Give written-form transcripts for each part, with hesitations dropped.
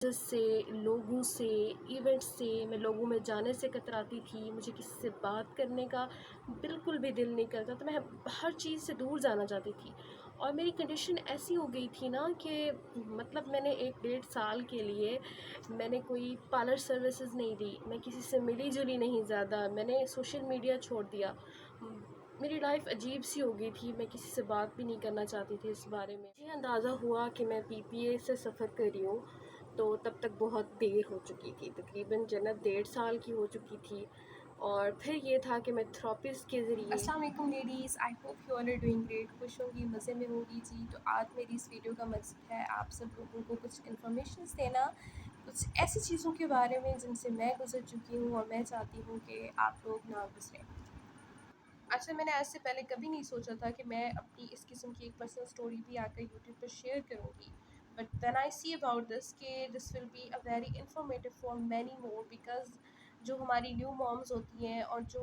سے، لوگوں سے، ایونٹ سے، میں لوگوں میں جانے سے کتراتی تھی، مجھے کسی سے بات کرنے کا بالکل بھی دل نہیں کرتا تو میں ہر چیز سے دور جانا چاہتی تھی۔ اور میری کنڈیشن ایسی ہو گئی تھی نا کہ مطلب میں نے 1 ڈیڑھ سال کے لیے میں نے کوئی پارلر سروسز نہیں دی، میں کسی سے ملی جلی نہیں زیادہ، میں نے سوشل میڈیا چھوڑ دیا، میری لائف عجیب سی ہو گئی تھی، میں کسی سے بات بھی نہیں کرنا چاہتی تھی اس بارے میں۔ مجھے اندازہ ہوا کہ میں PPA سے سفر کر رہی ہوں تو تب تک بہت دیر ہو چکی تھی، تقریباً جنت 1.5 سال کی ہو چکی تھی، اور پھر یہ تھا کہ میں تھراپسٹ کے ذریعے السلام علیکم ladies, I hope you all are doing great, خوش ہوں گی، مزے میں ہوں گی جی۔ تو آج میری اس ویڈیو کا مقصد ہے آپ سب لوگوں کو کچھ انفارمیشنز دینا، کچھ ایسی چیزوں کے بارے میں جن سے میں گزر چکی ہوں اور میں چاہتی ہوں کہ آپ لوگ نہ گزریں۔ اچھا، میں نے آج سے پہلے کبھی نہیں سوچا تھا کہ میں اپنی اس قسم کی ایک پرسنل اسٹوری بھی آ کر یوٹیوب پر شیئر کروں گی، but when I see about this کہ this will be a very informative for many more, because جو ہماری نیو مامز ہوتی ہیں اور جو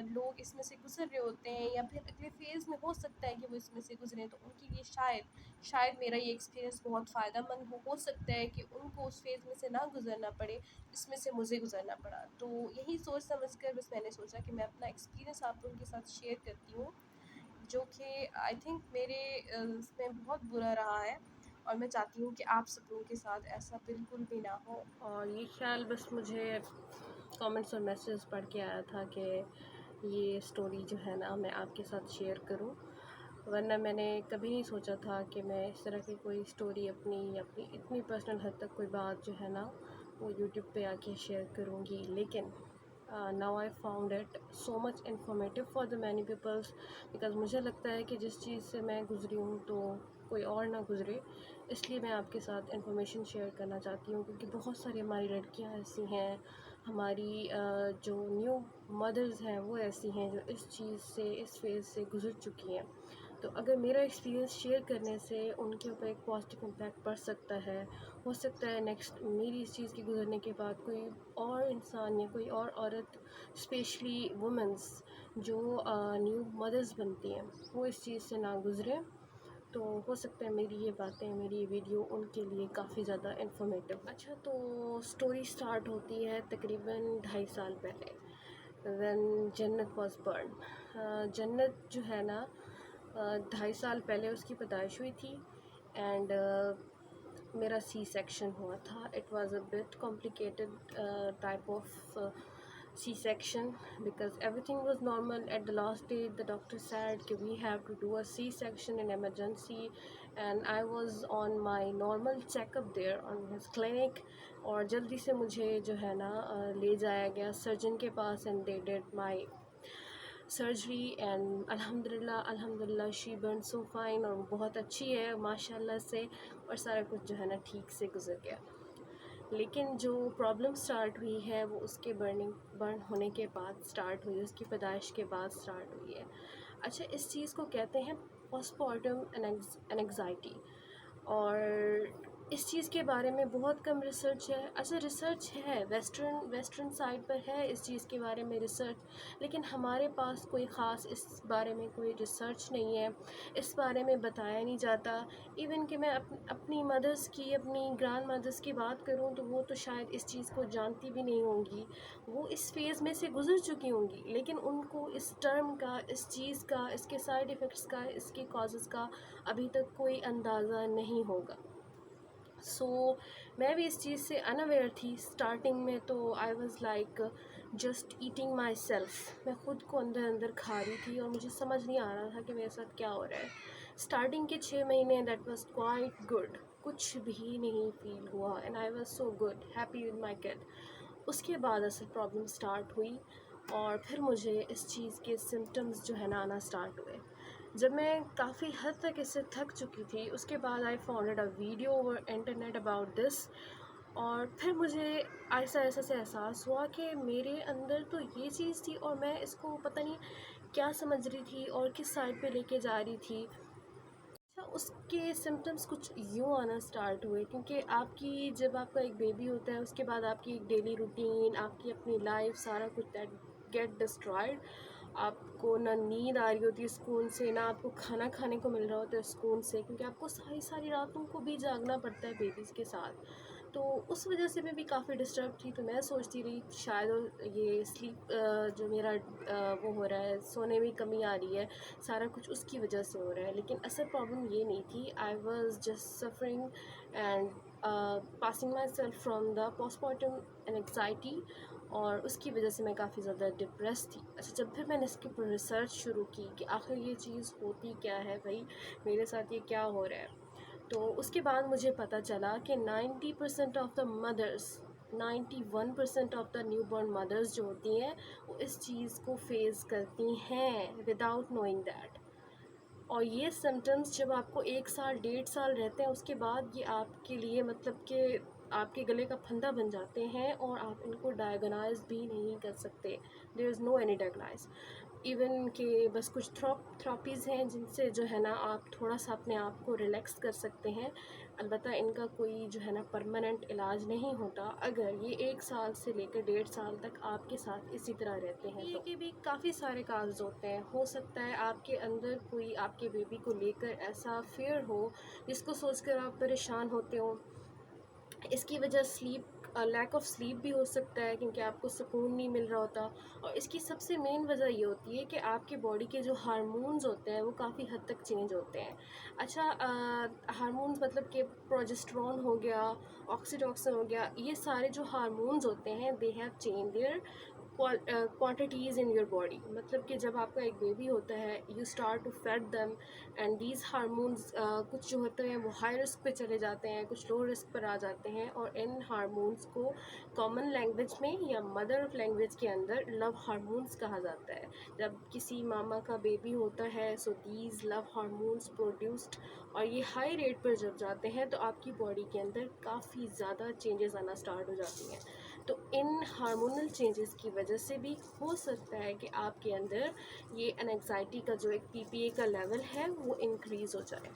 لوگ اس میں سے گزر رہے ہوتے ہیں یا پھر اگلے فیز میں ہو سکتا ہے کہ وہ اس میں سے گزریں، تو ان کے لیے شاید میرا یہ ایکسپیرینس بہت فائدہ مند ہو سکتا ہے کہ ان کو اس فیز میں سے نہ گزرنا پڑے جس میں سے مجھے گزرنا پڑا۔ تو یہی سوچ سمجھ کر بس میں نے سوچا کہ میں اپنا ایکسپیرینس آپ لوگوں کے ساتھ شیئر کرتی ہوں، جو کہ آئی تھنک میرے اس میں بہت برا رہا ہے، اور میں چاہتی ہوں کہ آپ سب لوگوں کے ساتھ ایسا بالکل بھی نہ ہو۔ اور یہ خیال بس مجھے کامنٹس اور میسیج پڑھ کے آیا تھا کہ یہ اسٹوری جو ہے نا میں آپ کے ساتھ شیئر کروں، ورنہ میں نے کبھی نہیں سوچا تھا کہ میں اس طرح کی کوئی اسٹوری اپنی اتنی پرسنل حد تک کوئی بات جو ہے نا وہ یوٹیوب پہ آ کے شیئر کروں گی۔ لیکن now I found it so much informative for the many peoples, because مجھے لگتا ہے کہ جس چیز سے میں گزری ہوں تو کوئی اور نہ گزرے، اس لیے میں آپ کے ساتھ انفارمیشن شیئر کرنا چاہتی ہوں، کیونکہ بہت ساری ہماری لڑکیاں ایسی ہیں، ہماری جو نیو مدرز ہیں وہ ایسی ہیں جو اس چیز سے، اس فیز سے گزر چکی ہیں، تو اگر میرا ایکسپیرینس شیئر کرنے سے ان کے اوپر ایک پازیٹیو امپیکٹ پڑ سکتا ہے، ہو سکتا ہے نیکسٹ میری اس چیز کے گزرنے کے بعد کوئی اور انسان یا کوئی اور عورت، اسپیشلی وومنس جو نیو مدرز بنتی ہیں، وہ اس چیز سے نہ گزریں، تو ہو سکتا ہے میری یہ باتیں، میری یہ ویڈیو ان کے لیے کافی زیادہ انفارمیٹیو۔ اچھا، تو اسٹوری سٹارٹ ہوتی ہے تقریباً 2.5 سال پہلے، وین جنت واز برن۔ جنت جو ہے نا 2.5 سال پہلے اس کی پیدائش ہوئی تھی، اینڈ میرا سی سیکشن ہوا تھا۔ It was a bit complicated type of C section because everything was normal. At the last day the doctor said کہ we have to do a C section in emergency, and I was on my normal check up there on his clinic، اور جلدی سے مجھے جو ہے نا لے جایا گیا سرجن کے پاس، and they did my surgery, and الحمدللہ شی برن سو فائن، اور بہت اچھی ہے ماشاء اللہ سے، اور سارا کچھ جو ہے نا ٹھیک سے گزر گیا۔ لیکن جو پرابلم سٹارٹ ہوئی ہے وہ اس کے برن ہونے کے بعد سٹارٹ ہوئی، اس کی پیدائش کے بعد سٹارٹ ہوئی ہے۔ اچھا، اس چیز کو کہتے ہیں پوسٹ پارٹم انگزائٹی، اور اس چیز کے بارے میں بہت کم ریسرچ ہے۔ اچھا، ریسرچ ہے ویسٹرن سائڈ پر ہے اس چیز کے بارے میں ریسرچ، لیکن ہمارے پاس کوئی خاص اس بارے میں کوئی ریسرچ نہیں ہے، اس بارے میں بتایا نہیں جاتا۔ ایون کہ میں اپنی مدرس کی، اپنی گرانڈ مدرس کی بات کروں تو وہ تو شاید اس چیز کو جانتی بھی نہیں ہوں گی، وہ اس فیز میں سے گزر چکی ہوں گی، لیکن ان کو اس ٹرم کا، اس چیز کا، اس کے سائیڈ ایفیکٹس کا، اس کے کازز کا ابھی تک کوئی اندازہ نہیں ہوگا۔ سو میں بھی اس چیز سے اناویئر تھی اسٹارٹنگ میں، تو I was like just eating my self, میں خود کو اندر کھا رہی تھی، اور مجھے سمجھ نہیں آ رہا تھا کہ میرے ساتھ کیا ہو رہا ہے۔ اسٹارٹنگ کے 6 مہینے دیٹ واز کوائٹ گڈ، کچھ بھی نہیں فیل ہوا، and I was so good happy with my kid. اس کے بعد اصل پرابلم اسٹارٹ ہوئی، اور پھر مجھے اس چیز کے سمٹمز جو ہے نا آنا اسٹارٹ ہوئے۔ جب میں کافی حد تک اس سے تھک چکی تھی، اس کے بعد I found a video over internet about this, اور پھر مجھے ایسا سے احساس ہوا کہ میرے اندر تو یہ چیز تھی، اور میں اس کو پتہ نہیں کیا سمجھ رہی تھی اور کس سائڈ پہ لے کے جا رہی تھی۔ اچھا، اس کے سمٹمز کچھ یوں آنا اسٹارٹ ہوئے، کیونکہ آپ کی جب آپ کا ایک بیبی ہوتا ہے، اس کے بعد آپ کی ایک ڈیلی روٹین، آپ کی اپنی لائف، سارا کچھ دیٹ گیٹ ڈسٹرائڈ۔ آپ کو نہ نیند آ رہی ہوتی ہے سکون سے، نہ آپ کو کھانا کھانے کو مل رہا ہوتا ہے سکون سے، کیونکہ آپ کو ساری راتوں کو بھی جاگنا پڑتا ہے بیبیز کے ساتھ۔ تو اس وجہ سے میں بھی کافی ڈسٹرب تھی. تو میں سوچتی رہی شاید یہ سلیپ جو میرا وہ ہو رہا ہے، سونے میں کمی آ رہی ہے، سارا کچھ اس کی وجہ سے ہو رہا ہے. لیکن اصل پرابلم یہ نہیں تھی. I was just suffering and passing my self from the post mortem anxiety, اور اس کی وجہ سے میں کافی زیادہ ڈپریس تھی. اچھا، جب پھر میں نے اس کے اوپر ریسرچ شروع کی کہ آخر یہ چیز ہوتی کیا ہے بھائی، میرے ساتھ یہ کیا ہو رہا ہے، تو اس کے بعد مجھے پتہ چلا کہ 90% آف دا مدرس، 91% آف دا نیو بورن مدرس جو ہوتی ہیں وہ اس چیز کو فیس کرتی ہیں وداؤٹ نوئنگ دیٹ. اور یہ سمٹمز جب آپ کو 1 سال 1.5 سال رہتے ہیں، اس کے بعد یہ آپ کے لیے مطلب کہ آپ کے گلے کا پھندا بن جاتے ہیں، اور آپ ان کو ڈائگنائز بھی نہیں کر سکتے. دیر از نو اینی ڈائگنائز ایون کہ بس کچھ تھراپیز ہیں جن سے جو ہے نا آپ تھوڑا سا اپنے آپ کو ریلیکس کر سکتے ہیں. البتہ ان کا کوئی جو ہے نا پرماننٹ علاج نہیں ہوتا اگر یہ 1 سال سے لے کر 1.5 سال تک آپ کے ساتھ اسی طرح رہتے ہیں. یہ کہ بھی کافی سارے کاز ہوتے ہیں. ہو سکتا ہے آپ کے اندر کوئی آپ کے بیبی کو لے کر ایسا فیئر ہو جس کو سوچ کر آپ پریشان ہوتے ہوں. اس کی وجہ لیک آف سلیپ بھی ہو سکتا ہے، کیونکہ آپ کو سکون نہیں مل رہا ہوتا. اور اس کی سب سے مین وجہ یہ ہوتی ہے کہ آپ کے باڈی کے جو ہارمونز ہوتے ہیں وہ کافی حد تک چینج ہوتے ہیں. اچھا، ہارمونز مطلب کہ پروجسٹرون ہو گیا، آکسیٹوکسن ہو گیا، یہ سارے جو ہارمونز ہوتے ہیں they have change their quantities in your body. مطلب کہ جب آپ کا ایک بیبی ہوتا ہے، you start to feed them and these hormones کچھ جو ہوتے ہیں وہ ہائی رسک پہ چلے جاتے ہیں، کچھ لو رسک پر آ جاتے ہیں. اور ان ہارمونز کو کامن لینگویج میں یا مدر لینگویج کے اندر لو ہارمونز کہا جاتا ہے. جب کسی ماما کا بیبی ہوتا ہے، so these love hormones produced, اور یہ ہائی ریٹ پر جب جاتے ہیں تو آپ کی باڈی کے اندر کافی زیادہ چینجز آنا سٹارٹ ہو جاتی ہیں. تو ان ہارمونل چینجز کی وجہ سے بھی ہو سکتا ہے کہ آپ کے اندر یہ انگزائٹی کا جو ایک PPA کا لیول ہے وہ انکریز ہو جائے.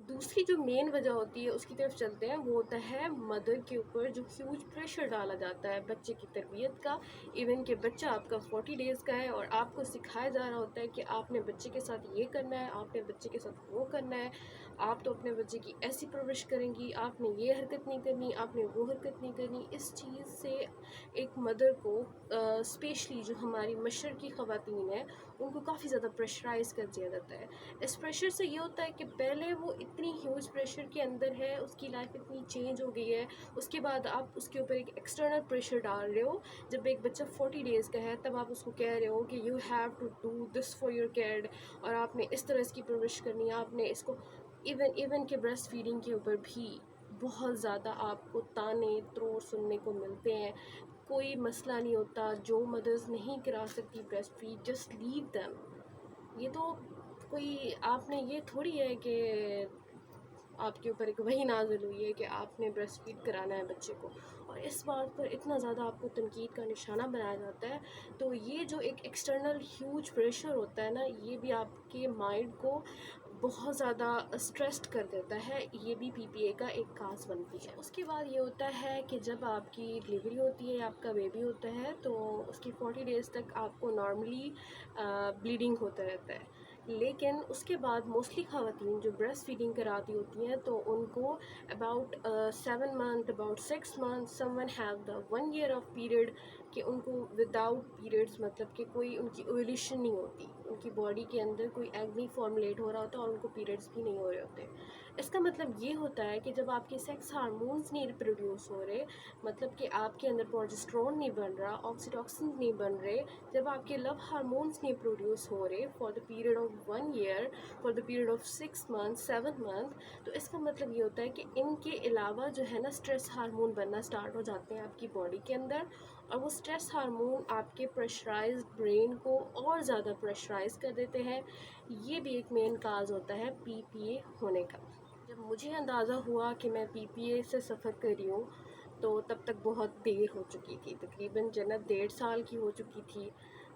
دوسری جو مین وجہ ہوتی ہے اس کی طرف چلتے ہیں، وہ ہوتا ہے مدر کے اوپر جو ہیوج پریشر ڈالا جاتا ہے بچے کی تربیت کا. ایون کہ بچہ آپ کا 40 ڈیز کا ہے اور آپ کو سکھایا جا رہا ہوتا ہے کہ آپ نے بچے کے ساتھ یہ کرنا ہے، آپ نے بچے کے ساتھ وہ کرنا ہے، آپ تو اپنے بچے کی ایسی پرورش کریں گی، آپ نے یہ حرکت نہیں کرنی، آپ نے وہ حرکت نہیں کرنی. اس چیز سے ایک مدر کو اسپیشلی جو ہماری مشرقی خواتین ہیں ان کو کافی زیادہ پریشرائز کر دیا جاتا ہے. اس پریشر سے یہ ہوتا ہے کہ پہلے وہ اتنی ہیوج پریشر کے اندر ہے، اس کی لائف اتنی چینج ہو گئی ہے، اس کے بعد آپ اس کے اوپر ایک ایکسٹرنل پریشر ڈال رہے ہو. جب ایک بچہ 40 ڈیز کا ہے تب آپ اس کو کہہ رہے ہو کہ you have to do this for your kid, اور آپ نے اس طرح اس کی پرورش کرنی ہے، آپ نے اس کو ایون کہ بریسٹ فیڈنگ کے اوپر بھی بہت زیادہ آپ کو تانے تروڑ سننے کو ملتے ہیں. کوئی مسئلہ نہیں ہوتا. جو مدرز نہیں کرا سکتی breast feed, just leave them. یہ تو کوئی آپ نے یہ تھوڑی ہے کہ آپ کے اوپر ایک وحی نازل ہوئی ہے کہ آپ نے بریسٹ فیڈ کرانا ہے بچے کو، اور اس بات پر اتنا زیادہ آپ کو تنقید کا نشانہ بنایا جاتا ہے. تو یہ جو ایک ایکسٹرنل ہیوج پریشر ہوتا ہے نا، یہ بھی آپ کے مائنڈ کو بہت زیادہ اسٹریسڈ کر دیتا ہے. یہ بھی PPA کا ایک کاز بنتی ہے. اس کے بعد یہ ہوتا ہے کہ جب آپ کی ڈلیوری ہوتی ہے، آپ کا بیبی ہوتا ہے، تو اس کی 40 ڈیز تک آپ کو نارملی بلیڈنگ ہوتا رہتا ہے. لیکن اس کے بعد موسٹلی خواتین جو بریسٹ فیڈنگ کراتی ہوتی ہیں تو ان کو about 7 month, about 6 month, some one have the 1 year of period, کہ ان کو وداؤٹ پیریڈس مطلب کہ کوئی ان کی اوولیوشن نہیں ہوتی، ان کی باڈی کے اندر کوئی ایگ نہیں فارمولیٹ ہو رہا ہوتا اور ان کو پیریڈس بھی نہیں ہو رہے ہوتے. اس کا مطلب یہ ہوتا ہے کہ جب آپ کے سیکس ہارمونز نہیں پروڈیوس ہو رہے، مطلب کہ آپ کے اندر پروجسٹرون نہیں بن رہا، آکسیٹوکسن نہیں بن رہے، جب آپ کے لو ہارمونز نہیں پروڈیوس ہو رہے for the period of 1 year، for the period of 6 months 7 month، تو اس کا مطلب یہ ہوتا ہے کہ ان کے علاوہ جو ہے نا اسٹریس ہارمون بننا سٹارٹ ہو جاتے ہیں آپ کی باڈی کے اندر، اور وہ اسٹریس ہارمون آپ کے پریشرائزڈ برین کو اور زیادہ پریشرائز کر دیتے ہیں. یہ بھی ایک مین کاز ہوتا ہے PPA ہونے کا. جب مجھے اندازہ ہوا کہ میں PPA سے سفر کر رہی ہوں تو تب تک بہت دیر ہو چکی تھی، تقریباً جنت 1.5 سال کی ہو چکی تھی.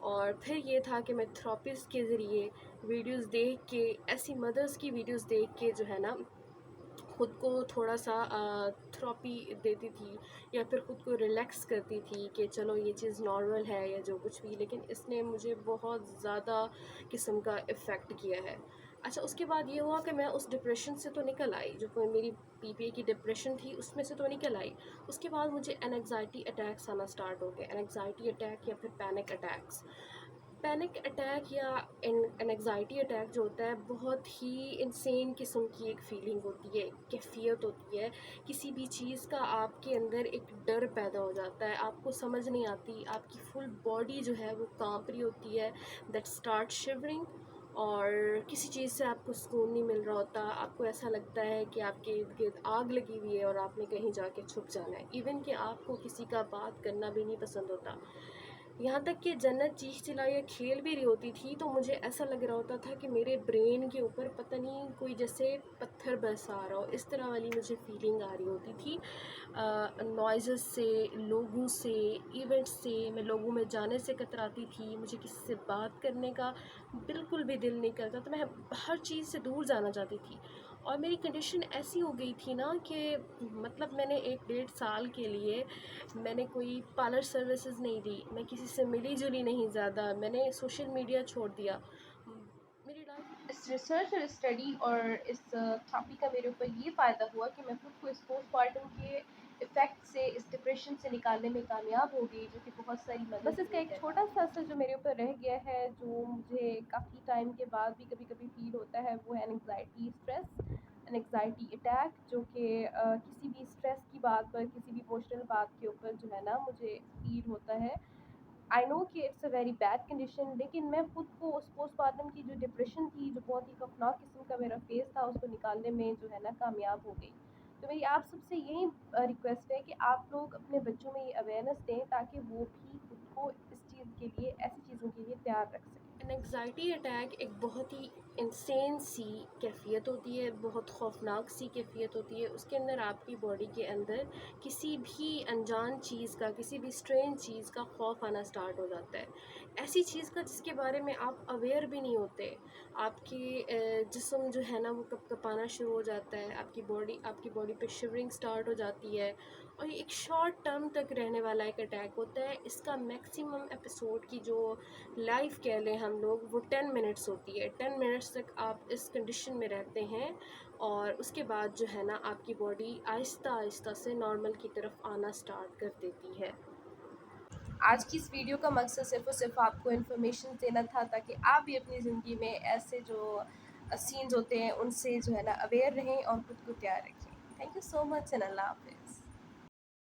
اور پھر یہ تھا کہ میں تھراپسٹ کے ذریعے ویڈیوز دیکھ کے، ایسی مدرس کی ویڈیوز دیکھ کے جو ہے نا خود کو تھوڑا سا تھراپی دیتی تھی، یا پھر خود کو ریلیکس کرتی تھی کہ چلو یہ چیز نارمل ہے یا جو کچھ بھی. لیکن اس نے مجھے بہت زیادہ قسم کا افیکٹ کیا ہے. اچھا اس کے بعد یہ ہوا کہ میں اس ڈپریشن سے تو نکل آئی، جو کوئی میری PPA کی ڈپریشن تھی اس میں سے تو نکل آئی۔ اس کے بعد مجھے انگزائٹی اٹیکس آنا اسٹارٹ ہو گئے، انگزائٹی اٹیک یا پھر پینک اٹیکس۔ پینک اٹیک یا انگزائٹی اٹیک جو ہوتا ہے بہت ہی انسین قسم کی ایک فیلنگ ہوتی ہے، کیفیت ہوتی ہے۔ کسی بھی چیز کا آپ کے اندر ایک ڈر پیدا ہو جاتا ہے، آپ کو سمجھ نہیں آتی، آپ کی فل باڈی جو ہے وہ کانپ رہی ہوتی ہے، دیٹ اسٹارٹ شیورنگ، اور کسی چیز سے آپ کو سکون نہیں مل رہا ہوتا، آپ کو ایسا لگتا ہے کہ آپ کے ارد گرد آگ لگی ہوئی ہے اور آپ نے کہیں جا کے چھپ جانا ہے، ایون کہ آپ کو کسی کا بات کرنا بھی نہیں پسند ہوتا۔ یہاں تک کہ جنت چیخ چلایا کھیل بھی رہی ہوتی تھی تو مجھے ایسا لگ رہا ہوتا تھا کہ میرے برین کے اوپر پتہ نہیں کوئی جیسے پتھر برسا رہا ہو، اس طرح والی مجھے فیلنگ آ رہی ہوتی تھی۔ نوائزز سے، لوگوں سے، ایونٹس سے، میں لوگوں میں جانے سے کتراتی تھی، مجھے کسی سے بات کرنے کا بالکل بھی دل نہیں کرتا، تو میں ہر چیز سے دور جانا چاہتی تھی۔ اور میری کنڈیشن ایسی ہو گئی تھی نا کہ مطلب میں نے 1 ڈیڑھ سال کے لیے میں نے کوئی پارلر سروسز نہیں دی، میں کسی سے ملی جلی نہیں زیادہ، میں نے سوشل میڈیا چھوڑ دیا، میری لائف۔ اس ریسرچ اور اسٹڈی اور اس ٹاپک کا میرے اوپر یہ فائدہ ہوا کہ میں خود کو اس پوسٹ پارٹم کے افیکٹ سے، اس ڈپریشن سے نکالنے میں کامیاب ہو گئی، جو کہ بہت ساری مدد۔ بس اس کا ایک چھوٹا سا اثر جو میرے اوپر رہ گیا ہے، جو مجھے کافی ٹائم کے بعد بھی کبھی کبھی فیل ہوتا ہے، وہ ہے انگزائٹی اسٹریس، انگزائٹی اٹیک، جو کہ کسی بھی اسٹریس کی بات پر، کسی بھی ایموشنل بات کے اوپر جو ہے نا مجھے فیل ہوتا ہے۔ آئی نو کہ it's a very bad condition, لیکن میں خود کو اس پوسٹ پارٹم کی جو ڈپریشن تھی، جو بہت ہی خوفناک قسم کا میرا فیس تھا، اس کو نکالنے میں جو ہے نا کامیاب ہو گئی۔ تو میری آپ سب سے یہی ریکویسٹ ہے کہ آپ لوگ اپنے بچوں میں یہ اویئرنیس دیں، تاکہ وہ بھی خود کو اس چیز کے لیے، ایسی چیزوں کے لیے تیار رکھ سکیں۔ انگزائٹی اٹیک ایک بہت ہی انسین سی کیفیت ہوتی ہے، بہت خوفناک سی کیفیت ہوتی ہے۔ اس کے اندر آپ کی باڈی کے اندر کسی بھی انجان چیز کا، کسی بھی اسٹرینج چیز کا خوف آنا اسٹارٹ ہو جاتا ہے، ایسی چیز کا جس کے بارے میں آپ اویئر بھی نہیں ہوتے۔ آپ کی جسم جو ہے نا وہ کپ کپانا شروع ہو جاتا ہے، آپ کی باڈی پہ شیورنگ اسٹارٹ ہو جاتی ہے، اور یہ ایک شارٹ ٹرم تک رہنے والا ایک اٹیک ہوتا ہے۔ اس کا میکسیمم ایپیسوڈ کی جو لائف کہہ لیں ہم لوگ، وہ 10 منٹس ہوتی ہے۔ 10 منٹس تک آپ اس کنڈیشن میں رہتے ہیں، اور اس کے بعد جو ہے نا آپ کی باڈی آہستہ آہستہ سے نارمل کی طرف آنا اسٹارٹ کر دیتی ہے۔ آج کی اس ویڈیو کا مقصد صرف اور صرف آپ کو انفارمیشن دینا تھا، تاکہ آپ بھی اپنی زندگی میں ایسے جو سینز ہوتے ہیں ان سے جو ہے نا اویئر رہیں اور خود کو تیار رکھیں۔ Thank you so much, and اللہ حافظ۔